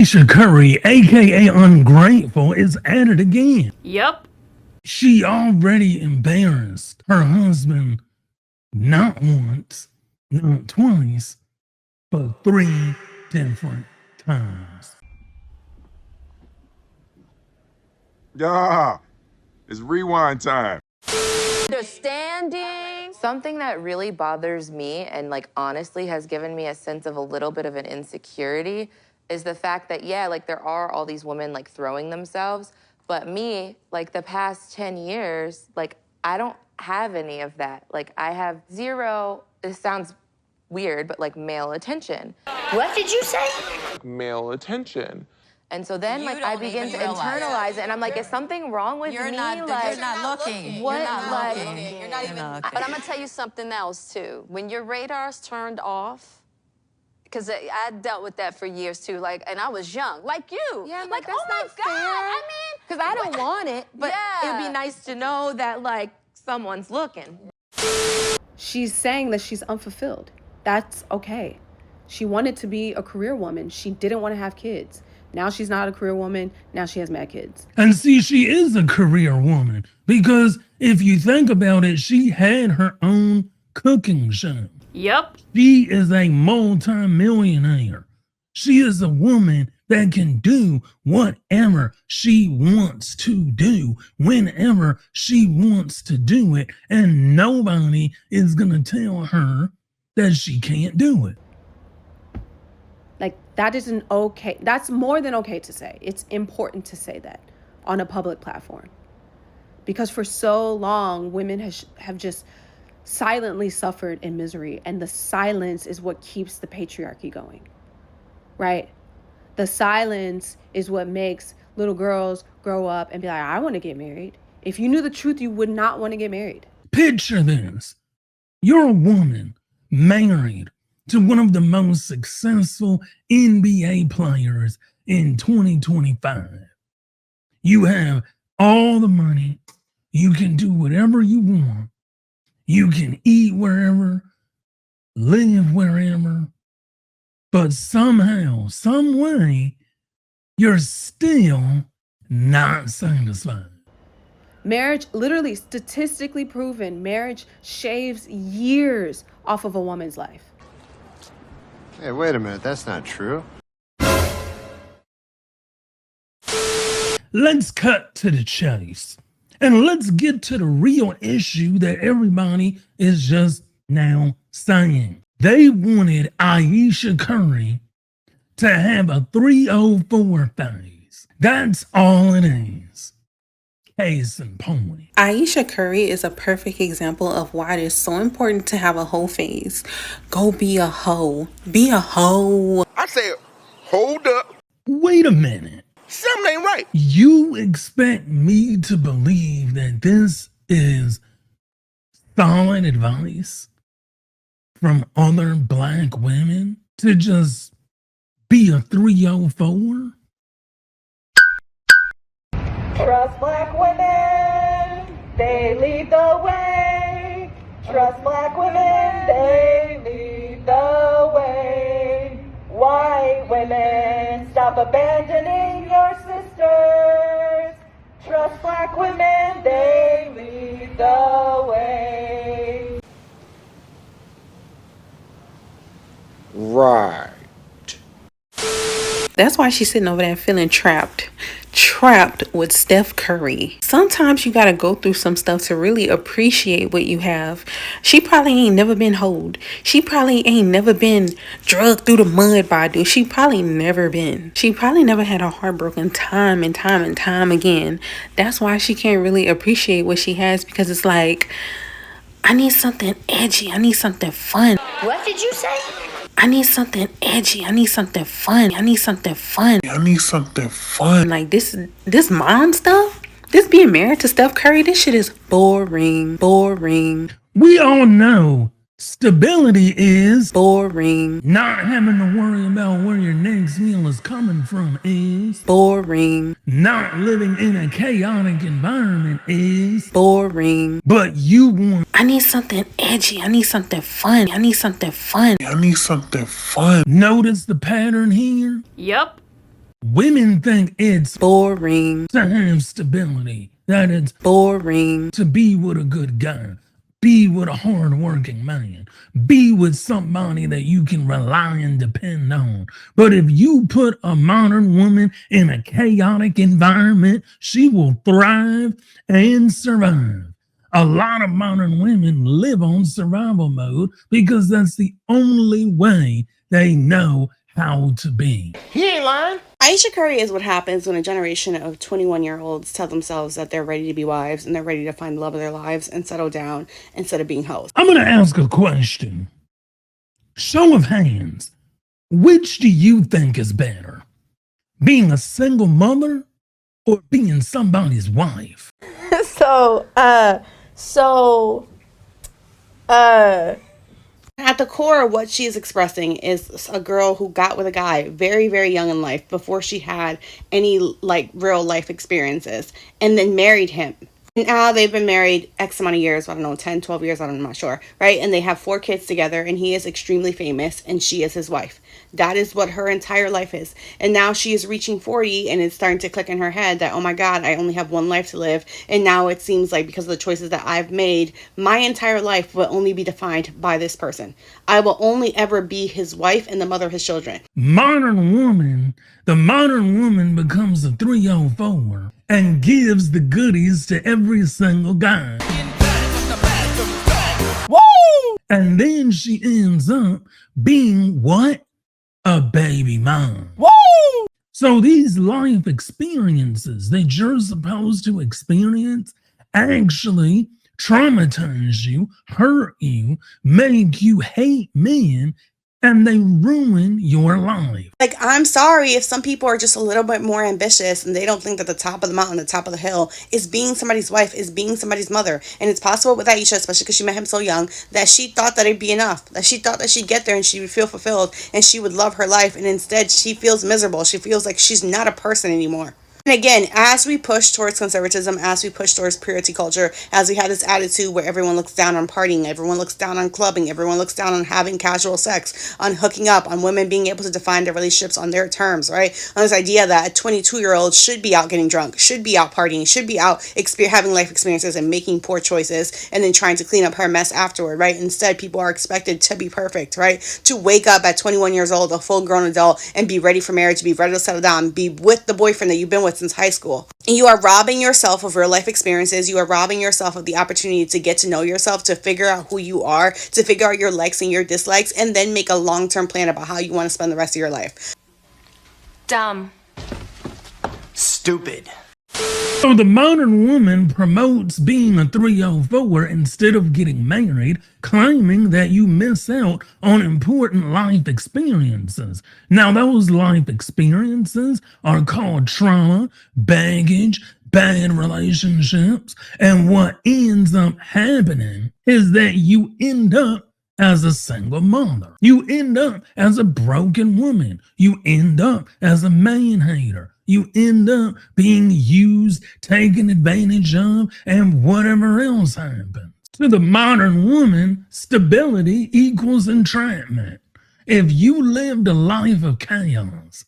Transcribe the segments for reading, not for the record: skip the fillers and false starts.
Ayesha Curry, aka Ungrateful, is at it again. Yep. She already embarrassed her husband not once, not twice, but three different times. Yeah, it's rewind time. Understanding. Something that really bothers me and like honestly has given me a sense of a little bit of an insecurity is the fact that yeah, like there are all these women like throwing themselves, but me, like the past 10 years, like I don't have any of that. Like I have zero, this sounds weird, but like male attention. What did you say? Male attention. And so then, like, I begin to internalize it, and I'm like, is something wrong with me? You're Like, not looking. what? You're not Like, looking. You're not even looking. But I'm gonna tell you something else too. When your radar's turned off, because I dealt with that for years too. Like, and I was young, like you. Yeah, like, that's oh my not God. fair. I mean, because I don't want it, but Yeah. it'd be nice to know that, like, someone's looking. She's saying that she's unfulfilled. That's okay. She wanted to be a career woman. She didn't want to have kids. Now she's not a career woman. Now she has mad kids. And see, she is a career woman because if you think about it, she had her own cooking show. Yep. She is a multi-millionaire. She is a woman that can do whatever she wants to do whenever she wants to do it, and nobody is going to tell her that she can't do it. Like, that isn't okay. That's more than okay to say. It's important to say that on a public platform. Because for so long, women have just silently suffered in misery. And the silence is what keeps the patriarchy going, right? The silence is what makes little girls grow up and be like, I want to get married. If you knew the truth, you would not want to get married. Picture this. You're a woman married to one of the most successful NBA players in 2025. You have all the money. You can do whatever you want. You can eat wherever, live wherever. But somehow, some way, you're still not satisfied. Marriage, literally statistically proven, marriage shaves years off of a woman's life. Hey, wait a minute, that's not true. Let's cut to the chase and let's get to the real issue that everybody is just now saying. They wanted Ayesha Curry to have a 304 phase. That's all it is. Case in point. Ayesha Curry is a perfect example of why it is so important to have a hoe phase. Go be a hoe. Be a hoe. I said, hold up. Wait a minute. Something ain't right. You expect me to believe that this is solid advice from other black women to just be a 304? Trust black women, they lead the way. Trust black women, they lead the way. White women, stop abandoning your sisters. Trust black women, they lead the way. Right. That's why she's sitting over there feeling trapped. Trapped with Steph Curry. Sometimes you gotta go through some stuff to really appreciate what you have. She probably ain't never been hoed. She probably ain't never been drugged through the mud by a dude. She probably never been. She probably never had a heartbroken time and time and time again. That's why she can't really appreciate what she has, because it's like, I need something edgy. I need something fun. What did you say? I need something edgy. I need something fun. I need something fun. I need something fun. Like this mom stuff, this being married to Steph Curry, this shit is boring. Boring. We all know stability is Boring. not having to worry about where your next meal is coming from is Boring. not living in a chaotic environment is Boring. but you want I need something edgy. I need something fun. I need something fun. I need something fun. notice the pattern here. Yep. Women think it's Boring. to have stability, that it's Boring. to be with a good guy, be with a hard-working man, be with somebody that you can rely and depend on. But if you put a modern woman in a chaotic environment, she will thrive and survive. A lot of modern women live on survival mode because that's the only way they know how to be. He ain't lying. Ayesha Curry is what happens when a generation of 21-year-olds tell themselves that they're ready to be wives and they're ready to find the love of their lives and settle down instead of being hoes. I'm going to ask a question. Show of hands. Which do you think is better? Being a single mother or being somebody's wife? At the core, what she is expressing is a girl who got with a guy very, very young in life before she had any like real life experiences and then married him. Now they've been married X amount of years, I don't know, 10, 12 years, I'm not sure, right? And they have 4 kids together and he is extremely famous and she is his wife. That is what her entire life is. And now she is reaching 40 and it's starting to click in her head that, oh my God, I only have one life to live. And now it seems like because of the choices that I've made, my entire life will only be defined by this person. I will only ever be his wife and the mother of his children. The modern woman becomes a 304 and gives the goodies to every single guy. Woo! And then she ends up being what? A baby mom. Woo! So these life experiences that you're supposed to experience actually traumatize you, hurt you, make you hate men, and they ruin your life. Like, I'm sorry if some people are just a little bit more ambitious and they don't think that the top of the mountain, the top of the hill is being somebody's wife, is being somebody's mother. And it's possible with Aisha, especially because she met him so young, that she thought that it'd be enough, that she thought that she'd get there and she would feel fulfilled and she would love her life. And instead she feels miserable. She feels like she's not a person anymore. And again, as we push towards conservatism, as we push towards purity culture, as we have this attitude where everyone looks down on partying, everyone looks down on clubbing, everyone looks down on having casual sex, on hooking up, on women being able to define their relationships on their terms, right? On this idea that a 22-year-old should be out getting drunk, should be out partying, should be out having life experiences and making poor choices and then trying to clean up her mess afterward, right? Instead, people are expected to be perfect, right? To wake up at 21 years old, a full-grown adult, and be ready for marriage, be ready to settle down, be with the boyfriend that you've been with since high school. And you are robbing yourself of real life experiences. You are robbing yourself of the opportunity to get to know yourself, to figure out who you are, to figure out your likes and your dislikes, and then make a long-term plan about how you want to spend the rest of your life. Dumb. Stupid. So the modern woman promotes being a 304 instead of getting married, claiming that you miss out on important life experiences. Now, those life experiences are called trauma, baggage, bad relationships, and what ends up happening is that you end up as a single mother. You end up as a broken woman. You end up as a man hater. You end up being used, taken advantage of, and whatever else happens. To the modern woman, stability equals entrapment. If you lived a life of chaos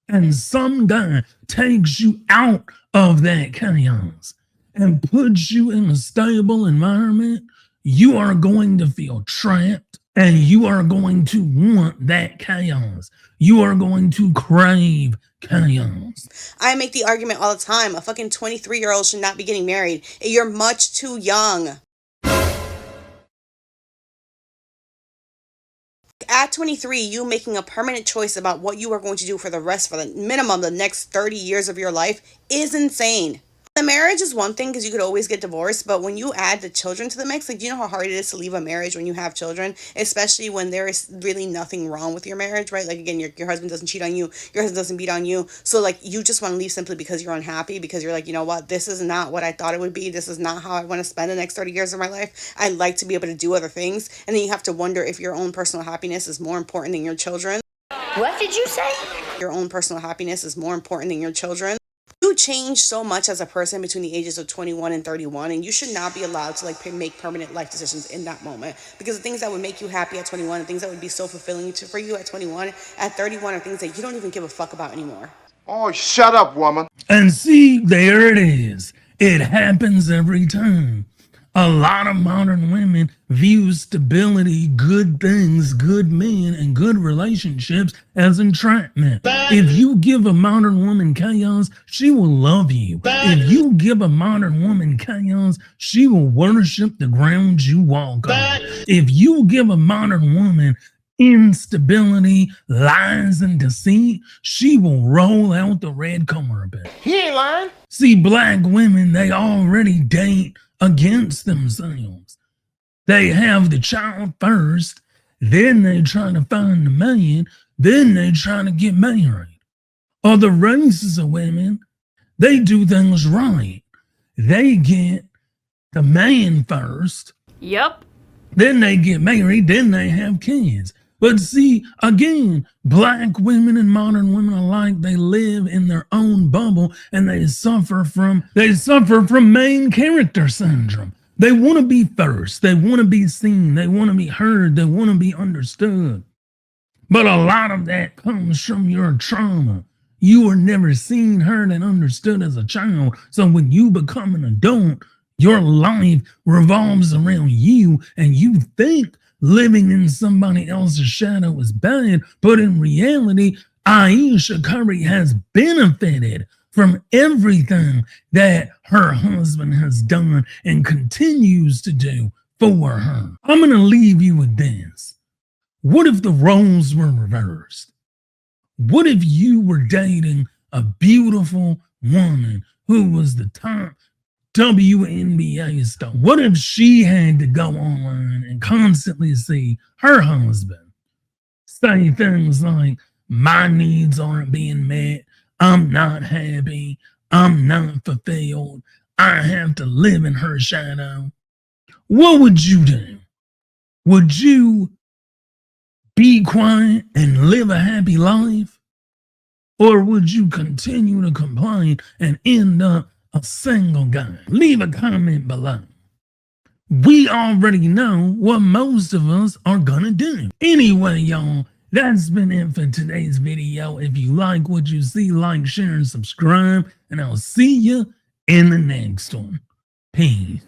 and some guy takes you out of that chaos and puts you in a stable environment, you are going to feel trapped and you are going to want that chaos. You are going to crave chaos. I make the argument all the time. A fucking 23-year-old should not be getting married. You're much too young. At 23, you making a permanent choice about what you are going to do for the minimum, the next 30 years of your life is insane. The marriage is one thing because you could always get divorced, but when you add the children to the mix, like, do you know how hard it is to leave a marriage when you have children, especially when there is really nothing wrong with your marriage, right? Like, again, your husband doesn't cheat on you, your husband doesn't beat on you, so like you just want to leave simply because you're unhappy, because you're like, you know what, this is not what I thought it would be, this is not how I want to spend the next 30 years of my life. I like to be able to do other things, and then you have to wonder if your own personal happiness is more important than your children. What did you say? Your own personal happiness is more important than your children. You change so much as a person between the ages of 21 and 31, and you should not be allowed to like make permanent life decisions in that moment, because the things that would make you happy at 21, the things that would be so fulfilling for you at 21, at 31 are things that you don't even give a fuck about anymore. Oh, shut up, woman. And see, there it is. It happens every time. A lot of modern women view stability, good things, good men, and good relationships as entrapment. If you give a modern woman chaos, she will love you. If you give a modern woman chaos, she will worship the ground you walk on. If you give a modern woman instability, lies, and deceit, she will roll out the red carpet. He ain't lying. See, black women, they already date against themselves. They have the child first, then they try to find the man, then they try to get married. Other races of women, they do things right. They get the man first. Yep. Then they get married, then they have kids. But see, again, black women and modern women alike, they live in their own bubble and they suffer from main character syndrome. They want to be first, they want to be seen, they want to be heard, they want to be understood. But a lot of that comes from your trauma. You were never seen, heard, and understood as a child. So when you become an adult, your life revolves around you and you think living in somebody else's shadow is bad, but in reality, Ayesha Curry has benefited from everything that her husband has done and continues to do for her. I'm going to leave you with this. What if the roles were reversed? What if you were dating a beautiful woman who was the top WNBA star? What if she had to go online and constantly see her husband say things like, my needs aren't being met, I'm not happy, I'm not fulfilled, I have to live in her shadow? What would you do? Would you be quiet and live a happy life? Or would you continue to complain and end up a single guy? Leave a comment below. We already know what most of us are gonna do. Anyway, y'all, that's been it for today's video. If you like what you see, like, share, and subscribe, and I'll see you in the next one. Peace.